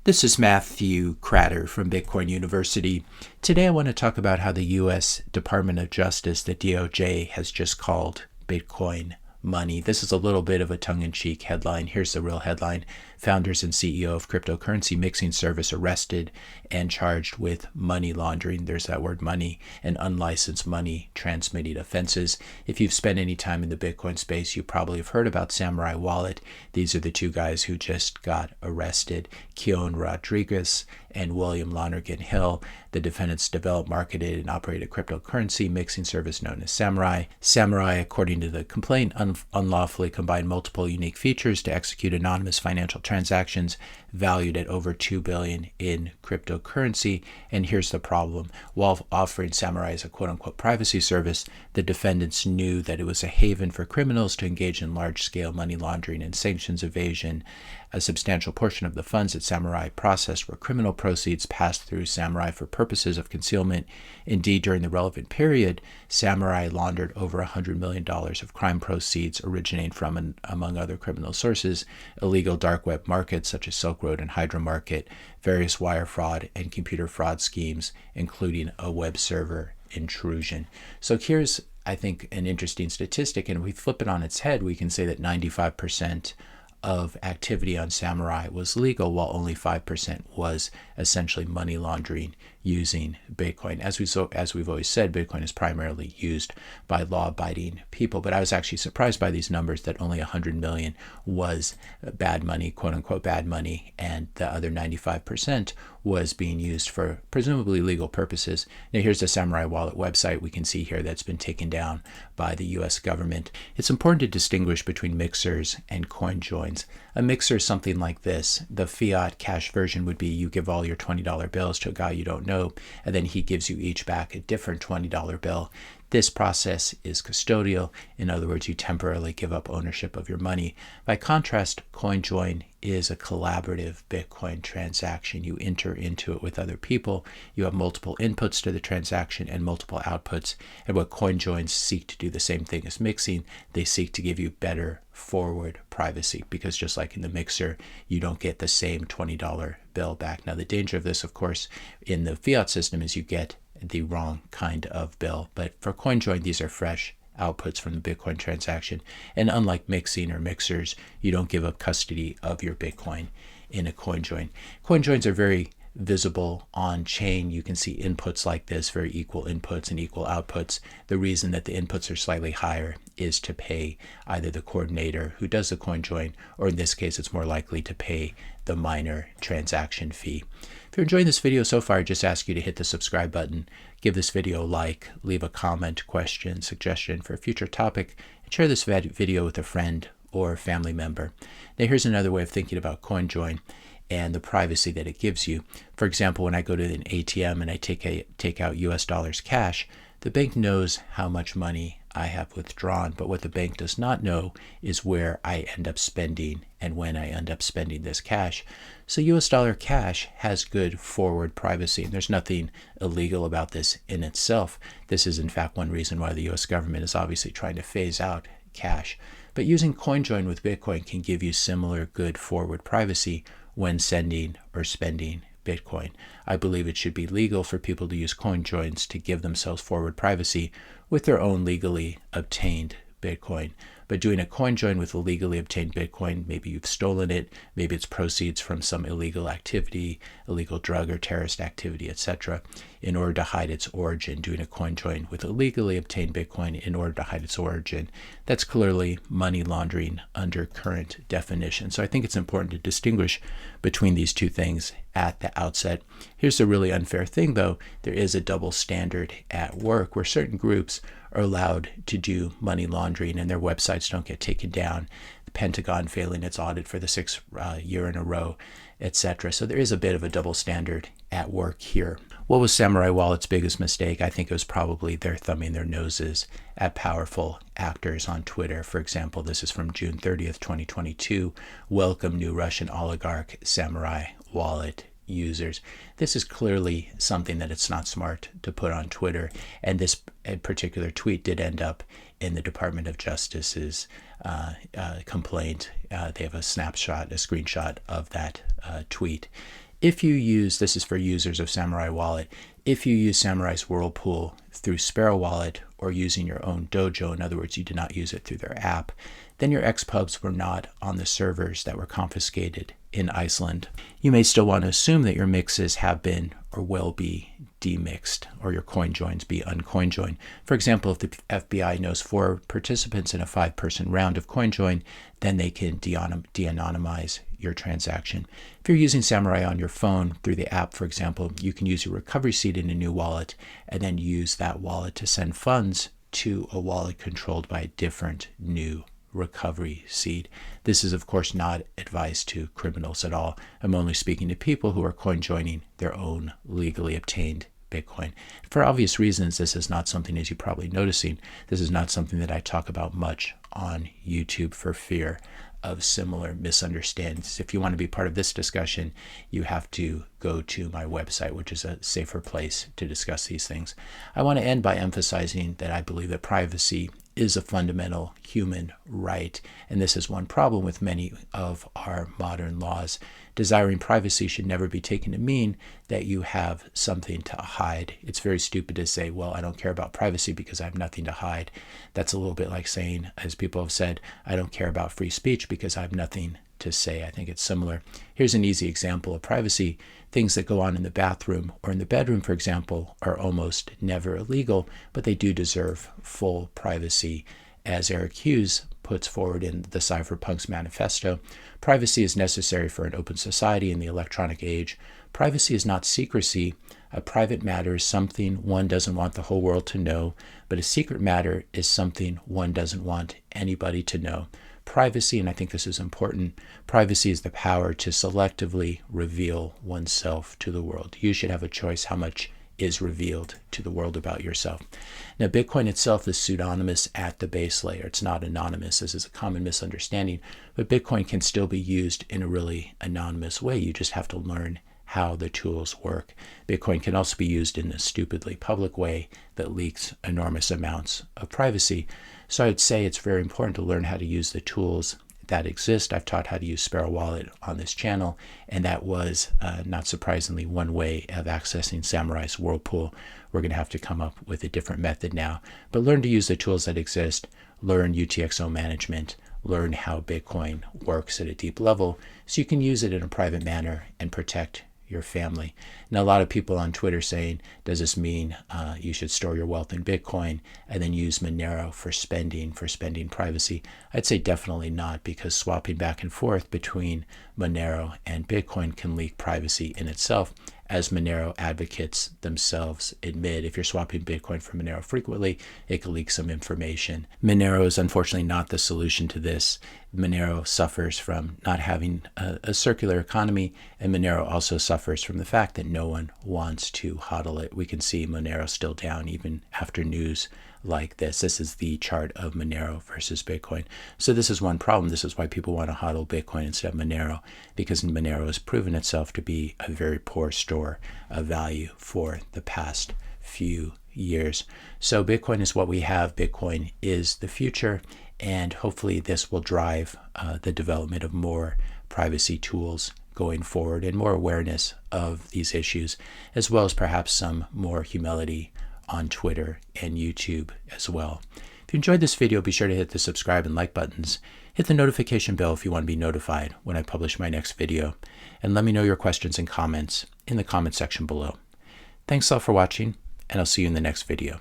This is Matthew Kratter from Bitcoin University. Today I want to talk about how the U.S. Department of Justice, the DOJ, has just called Bitcoin money. This is a little bit of a tongue-in-cheek headline. Here's the real headline. Founders and CEO of cryptocurrency mixing service arrested and charged with money laundering. There's that word money and unlicensed money transmitting offenses. If you've spent any time in the Bitcoin space, you probably have heard about Samurai Wallet. These are the two guys who just got arrested, Keon Rodriguez and William Lonergan Hill. The defendants developed, marketed, and operated a cryptocurrency mixing service known as Samurai. Samurai, according to the complaint, unlawfully combined multiple unique features to execute anonymous financial transactions valued at over $2 billion in cryptocurrency. And here's the problem. While offering Samurai as a quote-unquote privacy service, the defendants knew that it was a haven for criminals to engage in large-scale money laundering and sanctions evasion. A substantial portion of the funds that Samurai processed were criminal proceeds passed through Samurai for purposes of concealment. Indeed, during the relevant period, Samurai laundered over $100 million of crime proceeds originating from, among other criminal sources, illegal dark web markets such as Silk Road and Hydra Market, various wire fraud and computer fraud schemes, including a web server intrusion. So here's, I think, an interesting statistic, and if we flip it on its head, we can say that 95% of activity on Samurai was legal, while only 5% was essentially money laundering using Bitcoin. As we've always said, Bitcoin is primarily used by law-abiding people, but I was actually surprised by these numbers that only 100 million was bad money, quote-unquote bad money, and the other 95% was being used for presumably legal purposes. Now here's the Samurai Wallet website we can see here that's been taken down by the US government. It's important to distinguish between mixers and coin joins. A mixer is something like this. The fiat cash version would be you give all your $20 bills to a guy you don't know, and then he gives you each back a different $20 bill. This process is custodial. In other words, you temporarily give up ownership of your money. By contrast, CoinJoin is a collaborative Bitcoin transaction. You enter into it with other people. You have multiple inputs to the transaction and multiple outputs. And what CoinJoins seek to do the same thing as mixing, they seek to give you better forward privacy, because just like in the mixer, you don't get the same $20 bill back. Now, the danger of this, of course, in the fiat system is you get the wrong kind of bill. But for CoinJoin, these are fresh outputs from the Bitcoin transaction. And unlike mixing or mixers, you don't give up custody of your Bitcoin in a CoinJoin. CoinJoins are very visible on chain. You can see inputs like this, very equal inputs and equal outputs. The reason that the inputs are slightly higher is to pay either the coordinator who does the CoinJoin, or in this case, it's more likely to pay the miner transaction fee. If you're enjoying this video so far, I just ask you to hit the subscribe button, give this video a like, leave a comment, question, suggestion for a future topic, and share this video with a friend or family member. Now here's another way of thinking about CoinJoin and the privacy that it gives you. For example, when I go to an ATM and I take out US dollars cash, the bank knows how much money I have withdrawn, but what the bank does not know is where I end up spending and when I end up spending this cash. So US dollar cash has good forward privacy, and there's nothing illegal about this in itself. This is in fact one reason why the US government is obviously trying to phase out cash. But using CoinJoin with Bitcoin can give you similar good forward privacy when sending or spending Bitcoin. I believe it should be legal for people to use CoinJoins to give themselves forward privacy with their own legally obtained Bitcoin. But doing a CoinJoin with a legally obtained Bitcoin, maybe you've stolen it, maybe it's proceeds from some illegal activity, illegal drug or terrorist activity, etc., in order to hide its origin. Doing a CoinJoin with a legally obtained Bitcoin in order to hide its origin, that's clearly money laundering under current definition. So I think it's important to distinguish between these two things at the outset. Here's the really unfair thing, though. There is a double standard at work where certain groups are allowed to do money laundering and their websites don't get taken down. The Pentagon failing its audit for the sixth year in a row, etc. So there is a bit of a double standard at work here. What was Samurai Wallet's biggest mistake? I think it was probably their thumbing their noses at powerful actors on Twitter. For example, this is from June 30th, 2022. Welcome new Russian oligarch Samurai Wallet users. This is clearly something that it's not smart to put on Twitter, and this particular tweet did end up in the Department of Justice's complaint. They have a snapshot, a screenshot of that tweet. If you use, this is for users of Samurai Wallet, if you use Samurai's Whirlpool through Sparrow Wallet or using your own dojo, in other words, you did not use it through their app, then your XPubs were not on the servers that were confiscated in Iceland. You may still want to assume that your mixes have been or will be demixed, or your coin joins be uncoin joined. For example, if the FBI knows 4 participants in a 5-person round of coin join, then they can de-anonymize your transaction. If you're using Samurai on your phone through the app, for example, you can use your recovery seed in a new wallet and then use that wallet to send funds to a wallet controlled by a different new recovery seed. This is, of course, not advice to criminals at all. I'm only speaking to people who are coin joining their own legally obtained Bitcoin. For obvious reasons, this is not something, as you're probably noticing, this is not something that I talk about much on YouTube for fear of similar misunderstandings. If you want to be part of this discussion, you have to go to my website, which is a safer place to discuss these things. I want to end by emphasizing that I believe that privacy is a fundamental human right, and this is one problem with many of our modern laws. Desiring privacy should never be taken to mean that you have something to hide. It's very stupid to say, well, I don't care about privacy because I have nothing to hide. That's a little bit like saying, as people have said, I don't care about free speech because I have nothing to say. I think it's similar. Here's an easy example of privacy. Things that go on in the bathroom or in the bedroom, for example, are almost never illegal, but they do deserve full privacy. As Eric Hughes puts forward in the Cypherpunks Manifesto, privacy is necessary for an open society in the electronic age. Privacy is not secrecy. A private matter is something one doesn't want the whole world to know, but a secret matter is something one doesn't want anybody to know. Privacy, and I think this is important, privacy is the power to selectively reveal oneself to the world. You should have a choice how much is revealed to the world about yourself. Now, Bitcoin itself is pseudonymous at the base layer. It's not anonymous. This is a common misunderstanding, but Bitcoin can still be used in a really anonymous way. You just have to learn how the tools work. Bitcoin can also be used in a stupidly public way that leaks enormous amounts of privacy. So I'd say it's very important to learn how to use the tools that exist. I've taught how to use Sparrow Wallet on this channel, and that was, not surprisingly, one way of accessing Samurai's Whirlpool. We're going to have to come up with a different method now. But learn to use the tools that exist, learn UTXO management, learn how Bitcoin works at a deep level so you can use it in a private manner and protect your family. Now, a lot of people on Twitter saying, does this mean you should store your wealth in Bitcoin and then use Monero for spending privacy? I'd say definitely not, because swapping back and forth between Monero and Bitcoin can leak privacy in itself, as Monero advocates themselves admit. If you're swapping Bitcoin for Monero frequently, it can leak some information. Monero is unfortunately not the solution to this. Monero suffers from not having a circular economy, and Monero also suffers from the fact that no one wants to hodl it. We can see Monero still down even after news like this. This is the chart of Monero versus Bitcoin. So this is one problem. This is why people want to hodl Bitcoin instead of Monero, because Monero has proven itself to be a very poor store of value for the past few years. So Bitcoin is what we have. Bitcoin is the future, and hopefully this will drive the development of more privacy tools going forward and more awareness of these issues, as well as perhaps some more humility on Twitter and YouTube as well. If you enjoyed this video, be sure to hit the subscribe and like buttons. Hit the notification bell if you want to be notified when I publish my next video. And let me know your questions and comments in the comment section below. Thanks all for watching, and I'll see you in the next video.